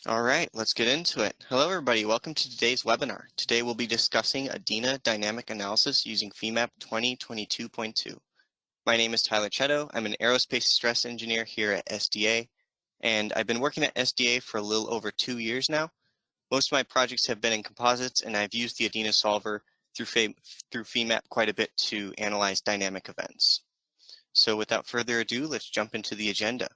All right, let's get into it. Hello, everybody. Welcome to today's webinar. Today we'll be discussing ADINA dynamic analysis using Femap 2022.2. My name is Tyler Chetto. I'm an aerospace stress engineer here at SDA, and I've been working at SDA for a little over 2 years now. Most of my projects have been in composites, and I've used the ADINA solver through Femap quite a bit to analyze dynamic events. So without further ado, let's jump into the agenda.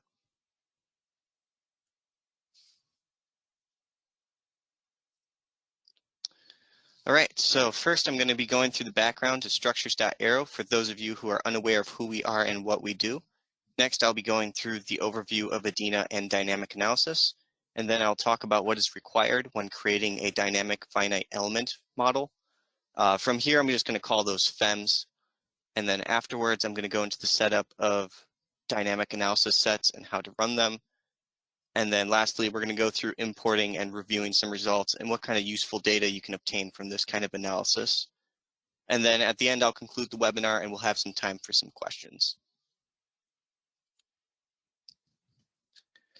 All right, so first I'm going to be going through the background to Structures.aero for those of you who are unaware of who we are and what we do. Next, I'll be going through the overview of ADINA and dynamic analysis, and then I'll talk about what is required when creating a dynamic finite element model. From here, I'm just going to call those FEMs, and then afterwards, I'm going to go into the setup of dynamic analysis sets and how to run them. And then lastly, we're going to go through importing and reviewing some results and what kind of useful data you can obtain from this kind of analysis. And then at the end, I'll conclude the webinar and we'll have some time for some questions.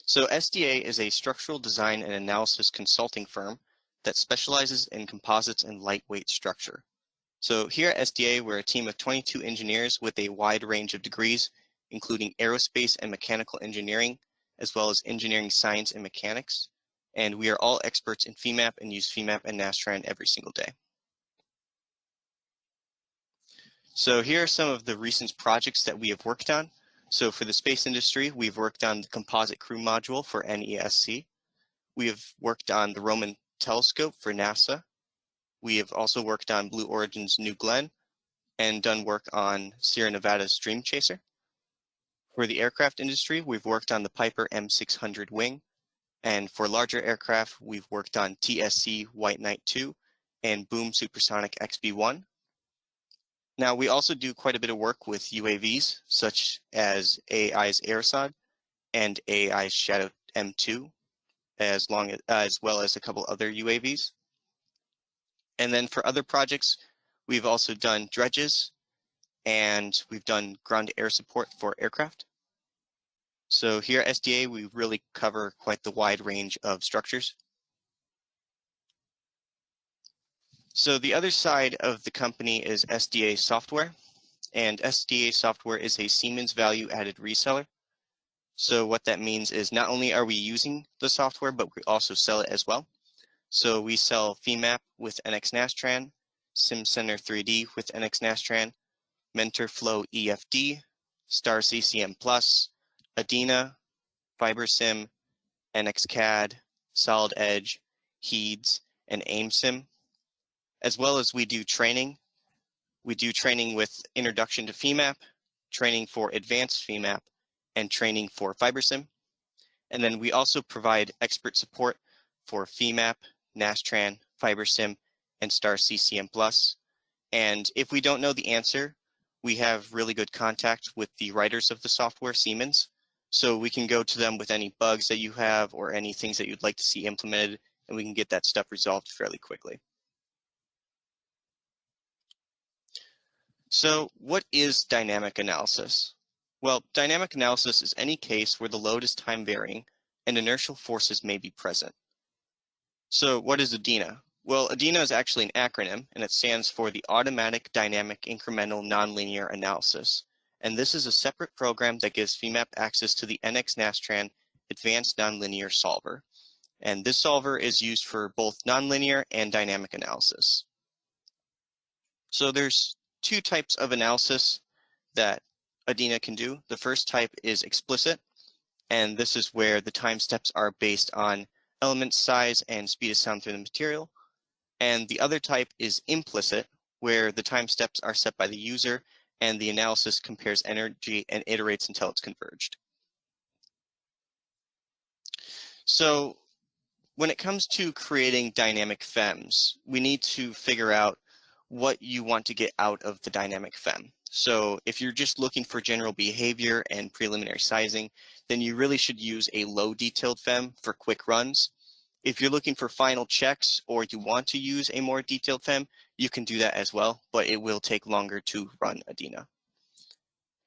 So SDA is a structural design and analysis consulting firm that specializes in composites and lightweight structure. So here at SDA, we're a team of 22 engineers with a wide range of degrees, including aerospace and mechanical engineering, as well as engineering science and mechanics. And we are all experts in Femap and use Femap and Nastran every single day. So here are some of the recent projects that we have worked on. So for the space industry, we've worked on the composite crew module for NESC. We have worked on the Roman telescope for NASA. We have also worked on Blue Origin's New Glenn and done work on Sierra Nevada's Dream Chaser. For the aircraft industry, we've worked on the Piper M600 wing, and for larger aircraft, we've worked on TSC White Knight 2 and Boom Supersonic XB1. Now, we also do quite a bit of work with UAVs, such as AI's Aerosad and AI's Shadow M2, as well as a couple other UAVs. And then for other projects, we've also done dredges, and we've done ground air support for aircraft. So here at SDA, we really cover quite the wide range of structures. So the other side of the company is SDA software, and SDA software is a Siemens value-added reseller. So what that means is not only are we using the software, but we also sell it as well. So we sell Femap with NX Nastran, Simcenter 3D with NX Nastran, MentorFlow EFD, Star CCM Plus, ADINA, Fibersim, NXCAD, Solid Edge, HEEDS, and AimSim. As well as we do training. We do training with Introduction to Femap, training for Advanced Femap, and training for Fibersim. And then we also provide expert support for Femap, Nastran, Fibersim, and Star CCM Plus. And if we don't know the answer, we have really good contact with the writers of the software, Siemens. So we can go to them with any bugs that you have or any things that you'd like to see implemented, and we can get that stuff resolved fairly quickly. So what is dynamic analysis? Well, dynamic analysis is any case where the load is time varying and inertial forces may be present. So what is ADINA? Well, ADINA is actually an acronym, and it stands for the Automatic Dynamic Incremental Nonlinear Analysis. And this is a separate program that gives Femap access to the NX Nastran Advanced Nonlinear Solver. And this solver is used for both nonlinear and dynamic analysis. So there's two types of analysis that ADINA can do. The first type is explicit, and this is where the time steps are based on element size and speed of sound through the material. And the other type is implicit, where the time steps are set by the user and the analysis compares energy and iterates until it's converged. So when it comes to creating dynamic FEMs, we need to figure out what you want to get out of the dynamic FEM. So if you're just looking for general behavior and preliminary sizing, then you really should use a low detailed FEM for quick runs. If you're looking for final checks or you want to use a more detailed FEM, you can do that as well, but it will take longer to run ADINA.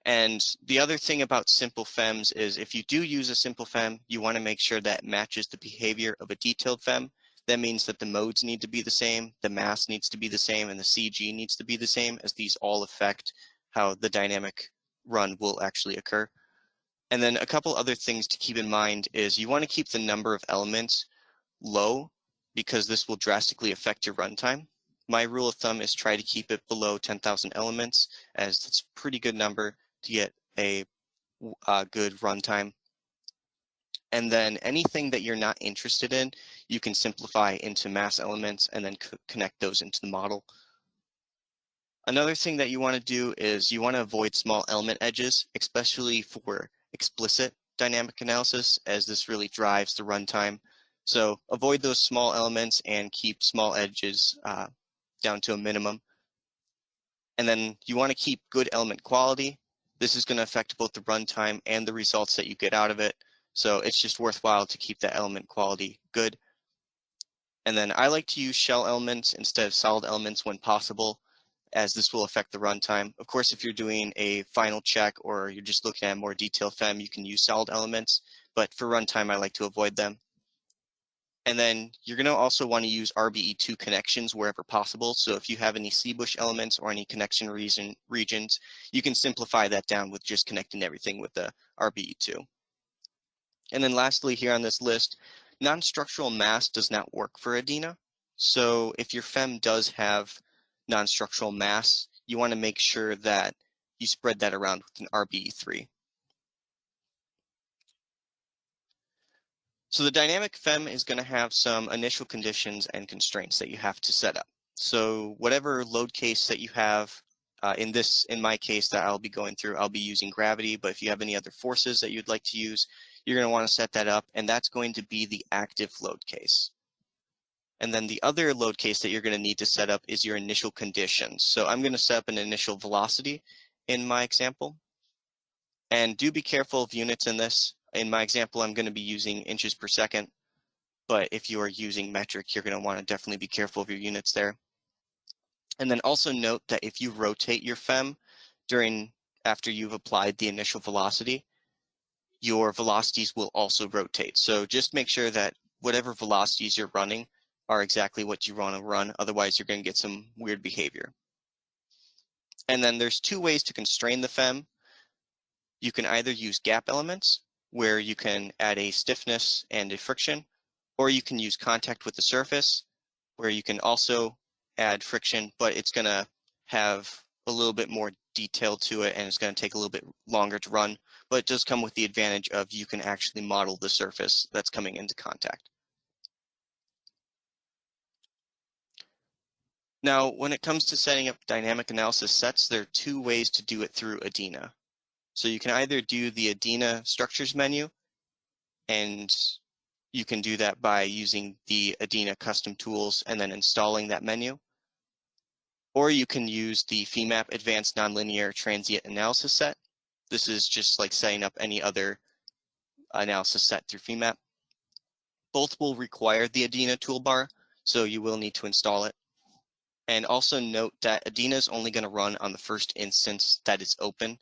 And the other thing about simple FEMs is if you do use a simple FEM, you want to make sure that it matches the behavior of a detailed FEM. That means that the modes need to be the same, the mass needs to be the same, and the CG needs to be the same, as these all affect how the dynamic run will actually occur. And then a couple other things to keep in mind is you want to keep the number of elements low because this will drastically affect your runtime. My rule of thumb is try to keep it below 10,000 elements, as that's a pretty good number to get a good runtime. And then anything that you're not interested in, you can simplify into mass elements and then connect those into the model. Another thing that you want to do is you want to avoid small element edges, especially for explicit dynamic analysis, as this really drives the runtime. So avoid those small elements and keep small edges down to a minimum. And then you want to keep good element quality. This is going to affect both the runtime and the results that you get out of it. So it's just worthwhile to keep that element quality good. And then I like to use shell elements instead of solid elements when possible, as this will affect the runtime. Of course, if you're doing a final check or you're just looking at a more detailed FEM, you can use solid elements, but for runtime, I like to avoid them. And then you're going to also want to use RBE2 connections wherever possible. So if you have any C-bush elements or any connection regions, you can simplify that down with just connecting everything with the RBE2. And then lastly, here on this list, non-structural mass does not work for ADINA. So if your FEM does have non-structural mass, you want to make sure that you spread that around with an RBE3. So the dynamic FEM is going to have some initial conditions and constraints that you have to set up. So whatever load case that you have, in my case that I'll be going through, I'll be using gravity, but if you have any other forces that you'd like to use, you're going to want to set that up, and that's going to be the active load case. And then the other load case that you're going to need to set up is your initial conditions. So I'm going to set up an initial velocity in my example. And do be careful of units in this. In my example, I'm going to be using inches per second. But if you are using metric, you're going to want to definitely be careful of your units there. And then also note that if you rotate your FEM after you've applied the initial velocity, your velocities will also rotate. So just make sure that whatever velocities you're running are exactly what you want to run. Otherwise, you're going to get some weird behavior. And then there's two ways to constrain the FEM. You can either use gap elements, where you can add a stiffness and a friction, or you can use contact with the surface, where you can also add friction, but it's going to have a little bit more detail to it, and it's going to take a little bit longer to run, but it does come with the advantage of you can actually model the surface that's coming into contact. Now, when it comes to setting up dynamic analysis sets, there are two ways to do it through ADINA. So you can either do the ADINA structures menu, and you can do that by using the ADINA custom tools and then installing that menu. Or you can use the Femap Advanced Nonlinear Transient Analysis set. This is just like setting up any other analysis set through Femap. Both will require the ADINA toolbar, so you will need to install it. And also note that ADINA is only going to run on the first instance that is open,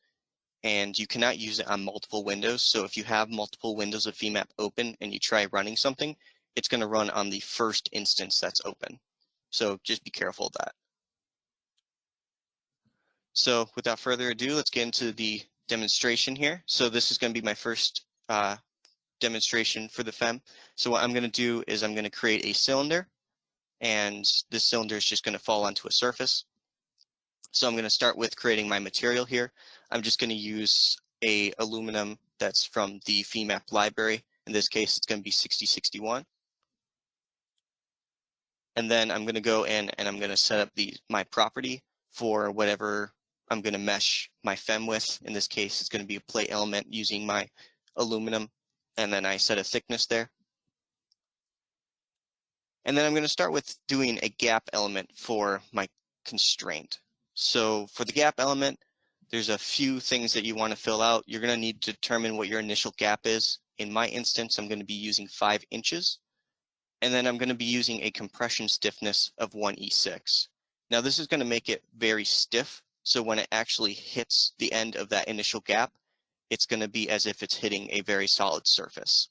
and you cannot use it on multiple windows. So if you have multiple windows of Femap open and you try running something, it's going to run on the first instance that's open. So just be careful of that. So without further ado, let's get into the demonstration here. So this is going to be my first demonstration for the FEM. So what I'm going to do is I'm going to create a cylinder, and this cylinder is just going to fall onto a surface. So I'm going to start with creating my material here. I'm just going to use a aluminum that's from the Femap library. In this case, it's going to be 6061. And then I'm going to go in and I'm going to set up my property for whatever I'm going to mesh my FEM with. In this case, it's going to be a plate element using my aluminum. And then I set a thickness there. And then I'm going to start with doing a gap element for my constraint. So for the gap element, there's a few things that you want to fill out. You're going to need to determine what your initial gap is. In my instance, I'm going to be using 5 inches. And then I'm going to be using a compression stiffness of 1E6. Now this is going to make it very stiff, So when it actually hits the end of that initial gap, it's going to be as if it's hitting a very solid surface.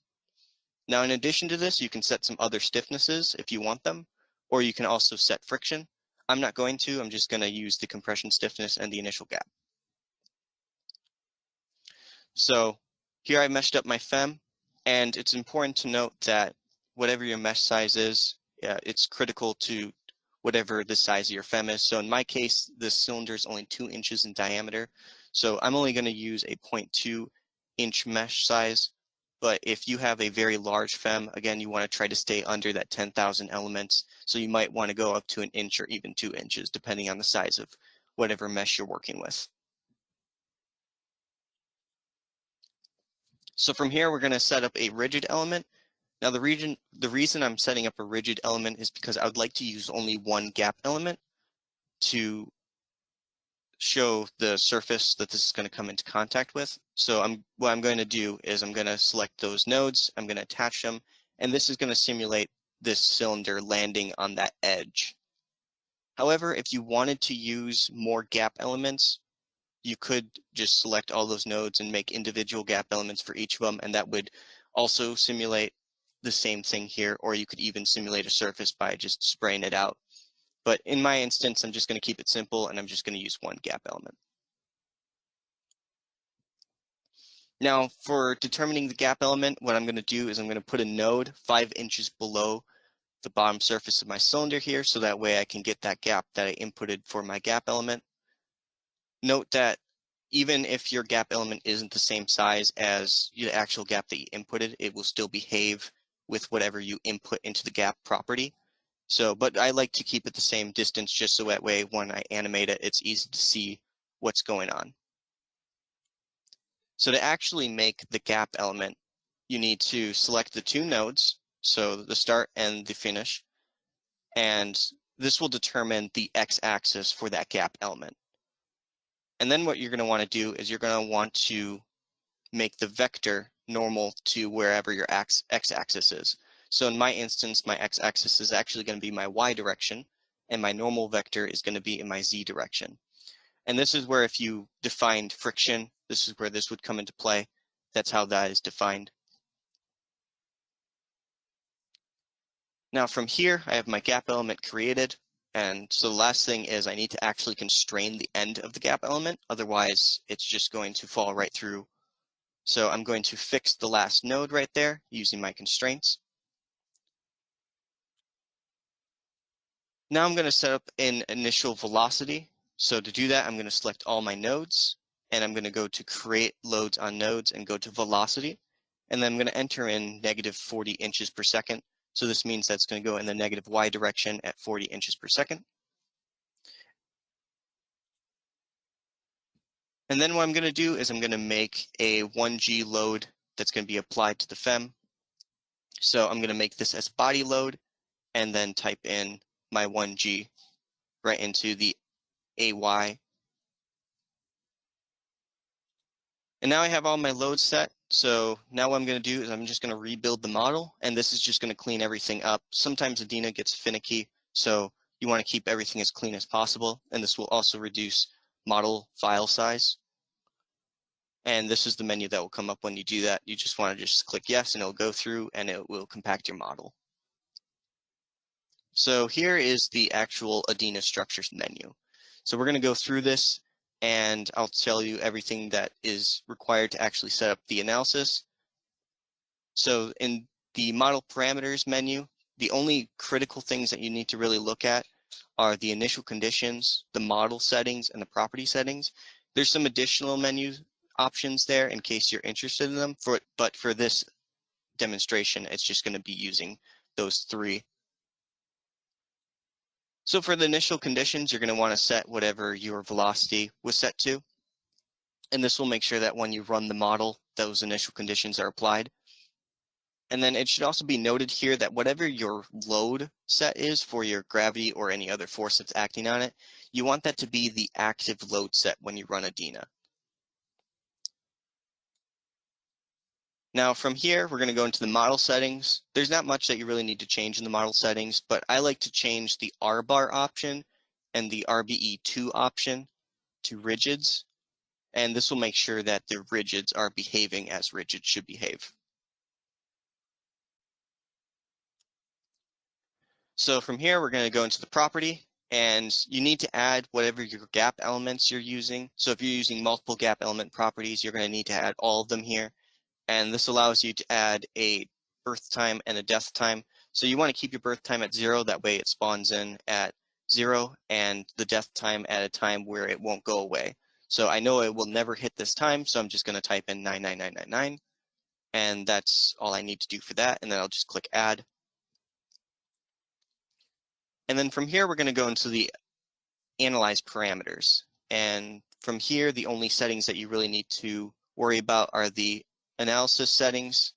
Now, in addition to this, you can set some other stiffnesses if you want them, or you can also set friction. I'm not going to, I'm just going to use the compression stiffness and the initial gap. So here I meshed up my FEM, and it's important to note that whatever your mesh size is, it's critical to whatever the size of your FEM is. So in my case, the cylinder is only 2 inches in diameter. So I'm only going to use a 0.2 inch mesh size. But if you have a very large FEM, again, you want to try to stay under that 10,000 elements. So you might want to go up to 1 inch or even 2 inches, depending on the size of whatever mesh you're working with. So from here, we're going to set up a rigid element. Now the reason I'm setting up a rigid element is because I would like to use only one gap element to show the surface that this is going to come into contact with. So what I'm going to do is I'm going to select those nodes, I'm going to attach them, and this is going to simulate this cylinder landing on that edge. However, if you wanted to use more gap elements, you could just select all those nodes and make individual gap elements for each of them, and that would also simulate the same thing here, or you could even simulate a surface by just spraying it out. But in my instance, I'm just going to keep it simple, and I'm just going to use one gap element. Now, for determining the gap element, what I'm going to do is I'm going to put a node 5 inches below the bottom surface of my cylinder here, so that way I can get that gap that I inputted for my gap element. Note that even if your gap element isn't the same size as the actual gap that you inputted, it will still behave with whatever you input into the gap property. So, but I like to keep it the same distance just so that way when I animate it, it's easy to see what's going on. So to actually make the gap element, you need to select the 2 nodes, so the start and the finish, and this will determine the x-axis for that gap element. And then what you're going to want to do is you're going to want to make the vector normal to wherever your x-axis is. So in my instance, my x-axis is actually going to be my y direction, and my normal vector is going to be in my z direction. And this is where if you defined friction, this is where this would come into play. That's how that is defined. Now from here, I have my gap element created. And so the last thing is I need to actually constrain the end of the gap element. Otherwise, it's just going to fall right through. So I'm going to fix the last node right there using my constraints. Now I'm going to set up an initial velocity. So to do that, I'm going to select all my nodes, and I'm going to go to create loads on nodes and go to velocity. And then I'm going to enter in negative 40 inches per second. So this means that's going to go in the negative y direction at 40 inches per second. And then what I'm going to do is I'm going to make a 1G load that's going to be applied to the FEM. So I'm going to make this as body load and then type in my 1G right into the AY. And now I have all my loads set. So now what I'm going to do is I'm just going to rebuild the model, and this is just going to clean everything up. Sometimes ADINA gets finicky, so you want to keep everything as clean as possible, and this will also reduce model file size. And this is the menu that will come up when you do that. You just want to just click yes, and it'll go through, and it will compact your model. So here is the actual ADINA structures menu. So we're going to go through this, and I'll tell you everything that is required to actually set up the analysis. So in the model parameters menu, the only critical things that you need to really look at are the initial conditions, the model settings, and the property settings. There's some additional menu options there in case you're interested in them, but for this demonstration, it's just going to be using those 3. So for the initial conditions, you're going to want to set whatever your velocity was set to. And this will make sure that when you run the model, those initial conditions are applied. And then it should also be noted here that whatever your load set is for your gravity or any other force that's acting on it, you want that to be the active load set when you run ADINA. Now from here, we're going to go into the model settings. There's not much that you really need to change in the model settings, but I like to change the R-bar option and the RBE2 option. to rigids, and this will make sure that the rigids are behaving as rigids should behave. So from here, we're going to go into the property, and you need to add whatever your gap elements you're using. So if you're using multiple gap element properties, you're going to need to add all of them here. And this allows you to add a birth time and a death time. So you want to keep your birth time at 0, that way it spawns in at 0, and the death time at a time where it won't go away. So I know it will never hit this time, so I'm just going to type in 99999, and that's all I need to do for that, and then I'll just click add. And then from here, we're going to go into the analyze parameters. And from here, the only settings that you really need to worry about are the analysis settings,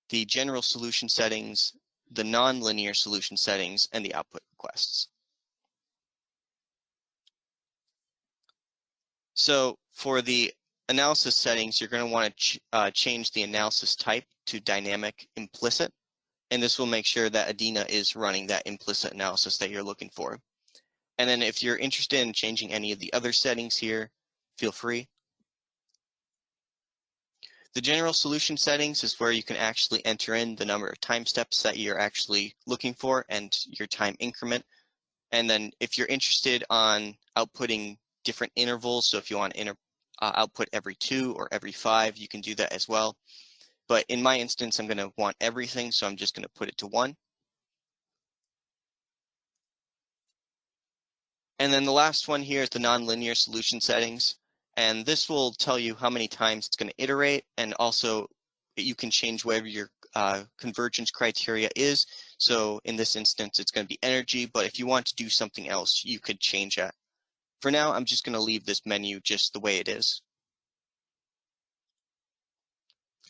the general solution settings, the nonlinear solution settings, and the output requests. So for the analysis settings, you're going to want to change the analysis type to dynamic implicit. And this will make sure that ADINA is running that implicit analysis that you're looking for. And then if you're interested in changing any of the other settings here, feel free. The general solution settings is where you can actually enter in the number of time steps that you're actually looking for and your time increment. And then if you're interested on outputting different intervals, so if you want to output every 2 or every 5, you can do that as well. But in my instance, I'm going to want everything, so I'm just going to put it to 1. And then the last one here is the nonlinear solution settings. And this will tell you how many times it's going to iterate, and also you can change whatever your convergence criteria is. So in this instance, it's going to be energy, but if you want to do something else, you could change that. For now, I'm just going to leave this menu just the way it is.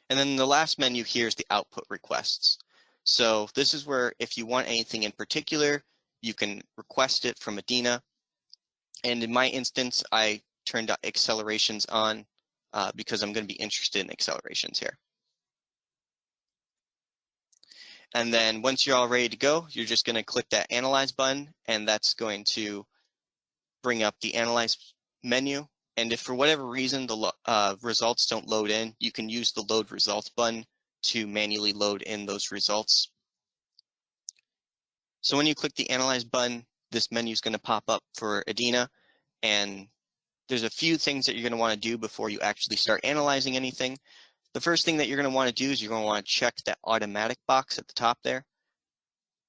And then the last menu here is the output requests. So this is where if you want anything in particular, you can request it from ADINA. And in my instance, I turned accelerations on because I'm going to be interested in accelerations here. And then once you're all ready to go, you're just going to click that Analyze button, and that's going to bring up the Analyze menu. And if for whatever reason the results don't load in, you can use the Load Results button to manually load in those results. So when you click the Analyze button, this menu is going to pop up for ADINA, and there's a few things that you're going to want to do before you actually start analyzing anything. The first thing that you're going to want to do is you're going to want to check that automatic box at the top there.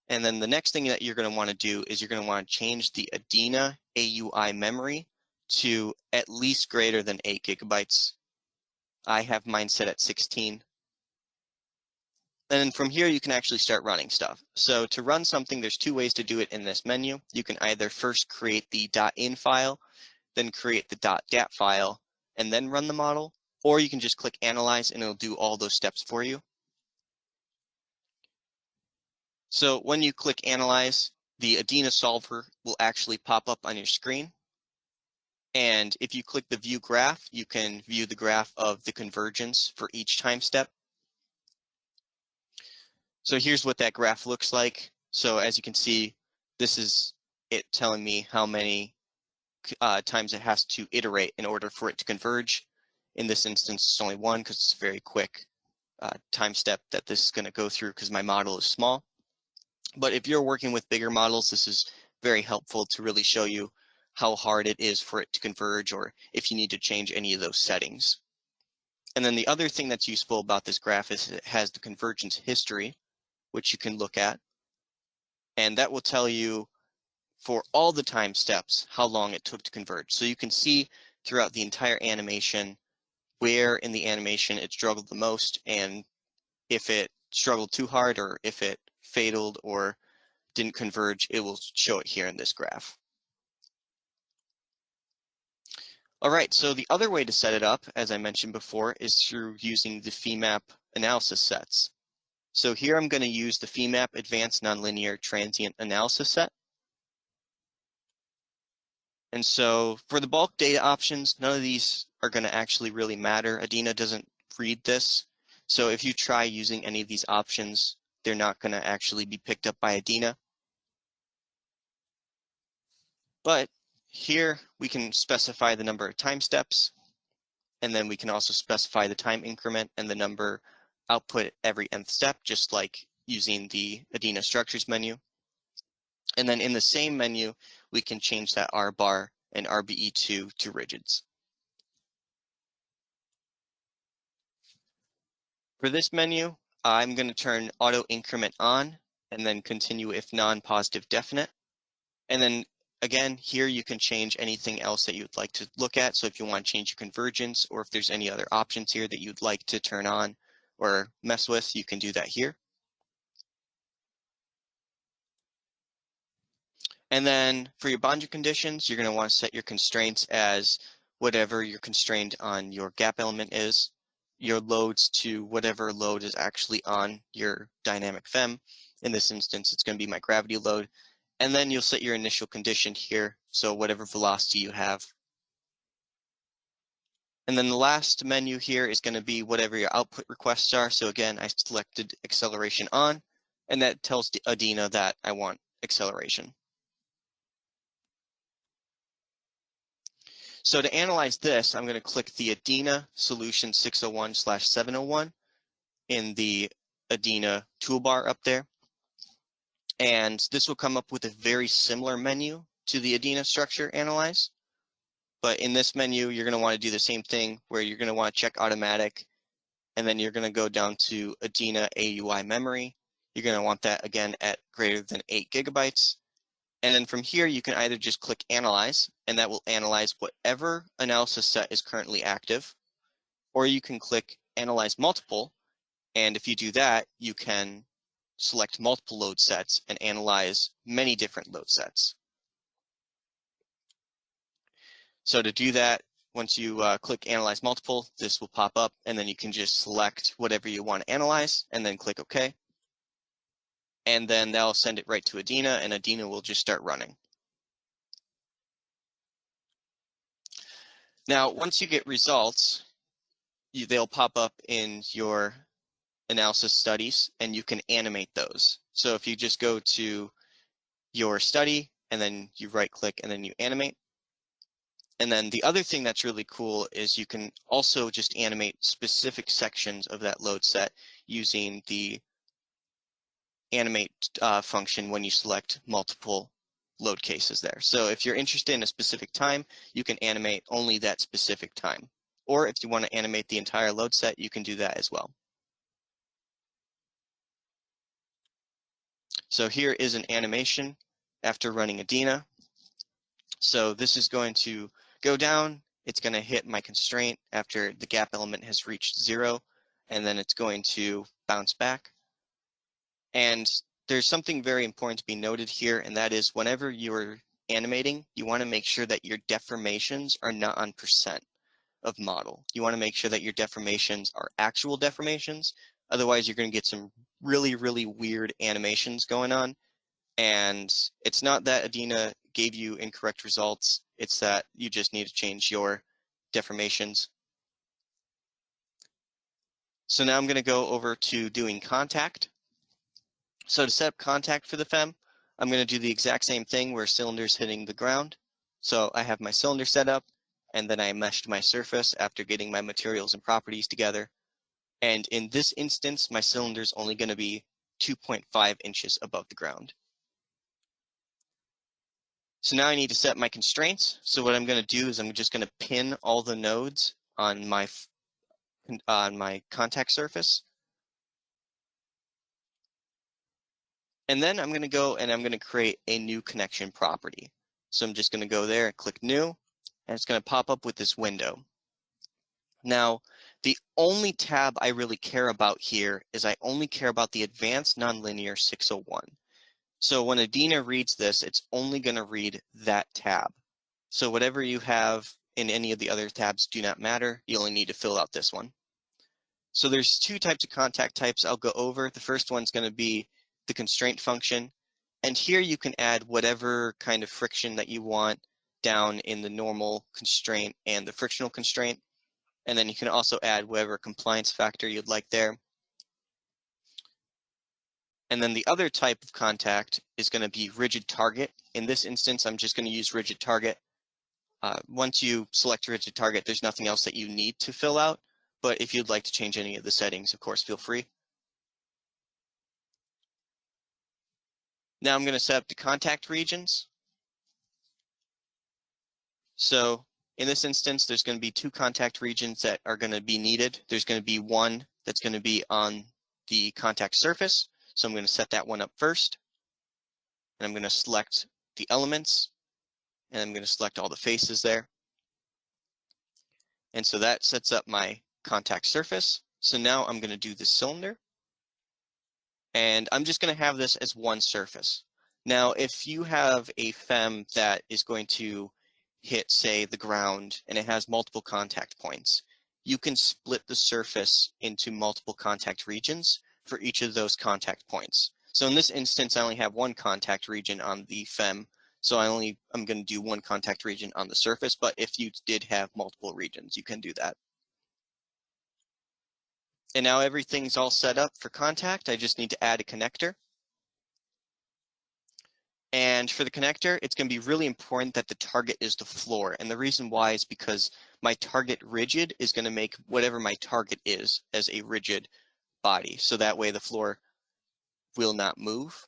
And then the next thing that you're going to want to do is you're going to want to change the ADINA AUI memory to at least greater than 8 gigabytes. I have mine set at 16. And then from here, you can actually start running stuff. So to run something, there's 2 ways to do it in this menu. You can either first create the .in file, then create the .dat file, and then run the model, or you can just click Analyze and it'll do all those steps for you. So when you click Analyze, the ADINA solver will actually pop up on your screen. And if you click the View Graph, you can view the graph of the convergence for each time step. So here's what that graph looks like. So as you can see, this is it telling me how many times it has to iterate in order for it to converge. In this instance, it's only 1 because it's a very quick time step that this is going to go through because my model is small. But if you're working with bigger models, this is very helpful to really show you how hard it is for it to converge, or if you need to change any of those settings. And then the other thing that's useful about this graph is it has the convergence history, which you can look at. And that will tell you for all the time steps how long it took to converge. So you can see throughout the entire animation where in the animation it struggled the most, and if it struggled too hard or if it failed or didn't converge, it will show it here in this graph. All right, so the other way to set it up, as I mentioned before, is through using the Femap analysis sets. So here I'm going to use the Femap Advanced Nonlinear Transient Analysis set. And so for the bulk data options, none of these are going to actually really matter. ADINA doesn't read this. So if you try using any of these options, they're not going to actually be picked up by ADINA. But here we can specify the number of time steps, and then we can also specify the time increment and the number output every nth step, just like using the ADINA structures menu. And then in the same menu, we can change that R bar and RBE2 to rigids. For this menu, I'm going to turn auto increment on and then continue if non-positive definite. And then again, here you can change anything else that you'd like to look at. So if you want to change your convergence, or if there's any other options here that you'd like to turn on or mess with, you can do that here. And then for your boundary conditions, you're going to want to set your constraints as whatever you're constrained on your gap element is, your loads to whatever load is actually on your dynamic FEM. In this instance, it's going to be my gravity load. And then you'll set your initial condition here, so whatever velocity you have. And then the last menu here is going to be whatever your output requests are. So again, I selected acceleration on, and that tells the ADINA that I want acceleration. So to analyze this, I'm going to click the ADINA solution 601/701 in the ADINA toolbar up there. And this will come up with a very similar menu to the ADINA structure analyze. But in this menu, you're going to want to do the same thing where you're going to want to check automatic, and then you're going to go down to ADINA AUI memory. You're going to want that again at greater than 8 gigabytes. And then from here, you can either just click Analyze, and that will analyze whatever analysis set is currently active, or you can click Analyze Multiple, and if you do that, you can select multiple load sets and analyze many different load sets. So to do that, once you click Analyze Multiple, this will pop up, and then you can just select whatever you want to analyze, and then click OK. And then that'll send it right to ADINA, and ADINA will just start running. Now, once you get results, they'll pop up in your analysis studies, and you can animate those. So if you just go to your study, and then you right-click, and then you animate. And then the other thing that's really cool is you can also just animate specific sections of that load set using the animate function when you select multiple load cases there. So if you're interested in a specific time, you can animate only that specific time. Or if you want to animate the entire load set, you can do that as well. So here is an animation after running ADINA. So this is going to go down. It's going to hit my constraint after the gap element has reached 0, and then it's going to bounce back. And there's something very important to be noted here, and that is whenever you're animating, you want to make sure that your deformations are not on percent of model. You want to make sure that your deformations are actual deformations. Otherwise, you're going to get some really, really weird animations going on. And it's not that ADINA gave you incorrect results, it's that you just need to change your deformations. So now I'm going to go over to doing contact. So to set up contact for the FEM, I'm going to do the exact same thing where cylinder's hitting the ground. So I have my cylinder set up, and then I meshed my surface after getting my materials and properties together. And in this instance, my cylinder's only going to be 2.5 inches above the ground. So now I need to set my constraints. So what I'm going to do is I'm just going to pin all the nodes on my contact surface. And then I'm going to go and I'm going to create a new connection property. So I'm just going to go there and click New, and it's going to pop up with this window. Now, the only tab I really care about here is I only care about the Advanced Nonlinear 601. So when ADINA reads this, it's only going to read that tab. So whatever you have in any of the other tabs do not matter. You only need to fill out this one. So there's two types of contact types I'll go over. The first one's going to be the constraint function. And here you can add whatever kind of friction that you want down in the normal constraint and the frictional constraint. And then you can also add whatever compliance factor you'd like there. And then the other type of contact is going to be rigid target. In this instance, I'm just going to use rigid target. Once you select a rigid target, there's nothing else that you need to fill out, but if you'd like to change any of the settings, of course, feel free. Now I'm going to set up the contact regions. So in this instance, there's going to be 2 contact regions that are going to be needed. There's going to be one that's going to be on the contact surface. So I'm going to set that one up first. And I'm going to select the elements. And I'm going to select all the faces there. And so that sets up my contact surface. So now I'm going to do the cylinder. And I'm just going to have this as one surface. Now, if you have a FEM that is going to hit, say, the ground, and it has multiple contact points, you can split the surface into multiple contact regions for each of those contact points. So in this instance, I only have one contact region on the FEM, so I'm going to do one contact region on the surface, but if you did have multiple regions, you can do that. And now everything's all set up for contact. I just need to add a connector. And for the connector, it's going to be really important that the target is the floor. And the reason why is because my target rigid is going to make whatever my target is as a rigid body. So that way the floor will not move.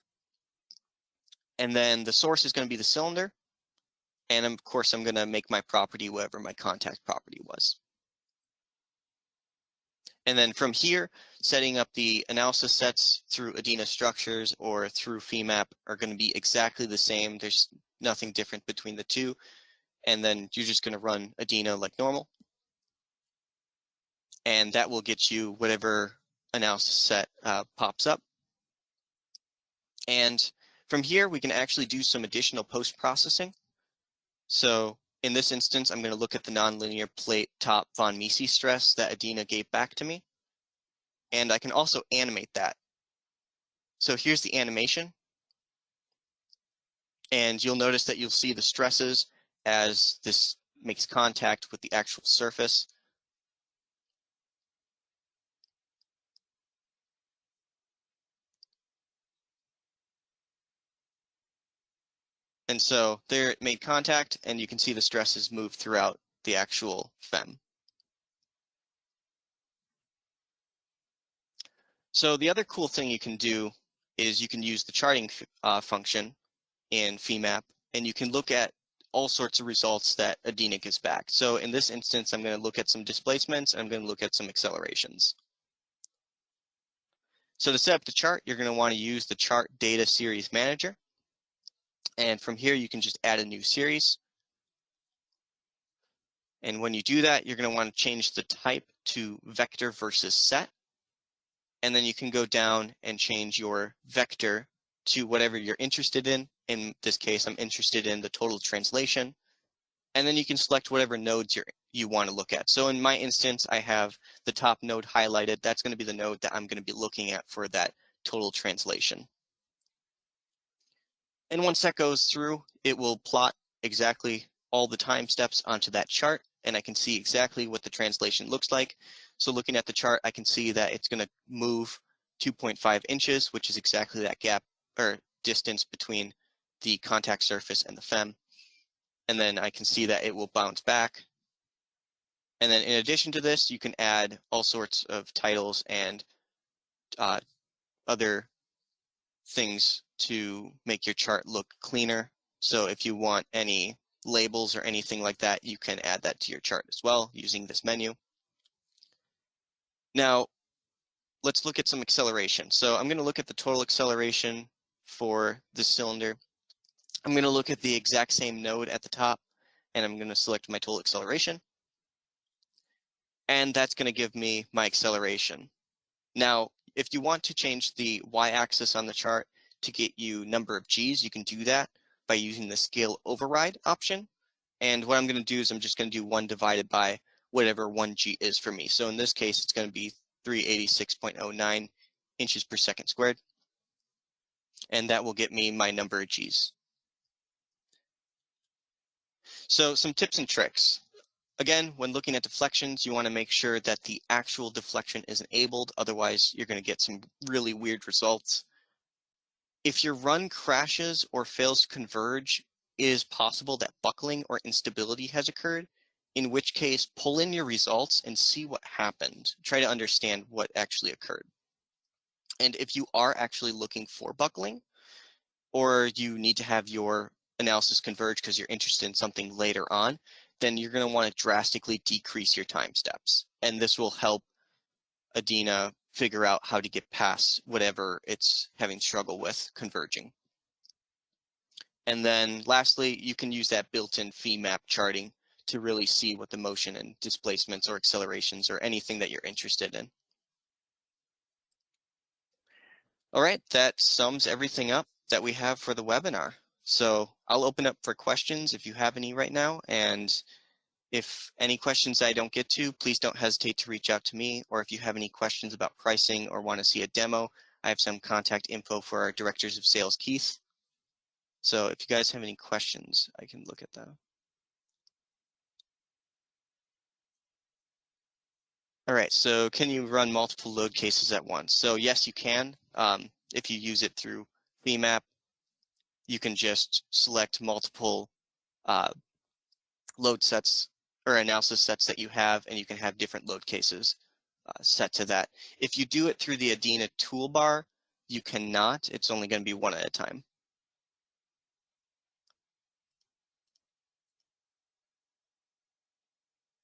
And then the source is going to be the cylinder. And of course, I'm going to make my property whatever my contact property was. And then from here, setting up the analysis sets through ADINA structures or through Femap are going to be exactly the same. There's nothing different between the two. And then you're just going to run ADINA like normal. And that will get you whatever analysis set pops up. And from here, we can actually do some additional post-processing. So in this instance, I'm going to look at the nonlinear plate top von Mises stress that ADINA gave back to me. And I can also animate that. So here's the animation. And you'll notice that you'll see the stresses as this makes contact with the actual surface. And so there it made contact, and you can see the stresses move throughout the actual FEM. So the other cool thing you can do is you can use the charting function in Femap, and you can look at all sorts of results that ADINA gives back. So in this instance, I'm going to look at some displacements, and I'm going to look at some accelerations. So to set up the chart, you're going to want to use the Chart Data Series Manager. And from here, you can just add a new series. And when you do that, you're going to want to change the type to vector versus set. And then you can go down and change your vector to whatever you're interested in. In this case, I'm interested in the total translation. And then you can select whatever nodes you want to look at. So in my instance, I have the top node highlighted. That's going to be the node that I'm going to be looking at for that total translation. And once that goes through, it will plot exactly all the time steps onto that chart, and I can see exactly what the translation looks like. So looking at the chart, I can see that it's going to move 2.5 inches, which is exactly that gap or distance between the contact surface and the FEM. And then I can see that it will bounce back. And then in addition to this, you can add all sorts of titles and other things to make your chart look cleaner. So if you want any labels or anything like that, you can add that to your chart as well using this menu. Now, let's look at some acceleration. So I'm going to look at the total acceleration for the cylinder. I'm going to look at the exact same node at the top, and I'm going to select my total acceleration. And that's going to give me my acceleration. Now, if you want to change the y-axis on the chart to get you number of G's, you can do that by using the scale override option. And what I'm going to do is I'm just going to do 1 divided by whatever 1G is for me. So in this case, it's going to be 386.09 inches per second squared. And that will get me my number of G's. So some tips and tricks. Again, when looking at deflections, you want to make sure that the actual deflection is enabled. Otherwise, you're going to get some really weird results. If your run crashes or fails to converge, is possible that buckling or instability has occurred, in which case pull in your results and see what happened. Try to understand what actually occurred. And if you are actually looking for buckling, or you need to have your analysis converge because you're interested in something later on, then you're going to want to drastically decrease your time steps. And this will help ADINA figure out how to get past whatever it's having struggle with converging. And then lastly, you can use that built-in Femap charting to really see what the motion and displacements or accelerations or anything that you're interested in. All right, that sums everything up that we have for the webinar. So I'll open up for questions if you have any right now. And if any questions I don't get to, please don't hesitate to reach out to me. Or if you have any questions about pricing or want to see a demo, I have some contact info for our directors of sales, Keith. So if you guys have any questions, I can look at that. All right, so can you run multiple load cases at once? So yes, you can. If you use it through Femap, you can just select multiple load sets or analysis sets that you have, and you can have different load cases set to that. If you do it through the ADINA toolbar, you cannot. It's only going to be one at a time.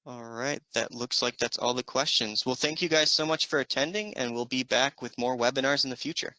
All right, that looks like that's all the questions. Well, thank you guys so much for attending, and we'll be back with more webinars in the future.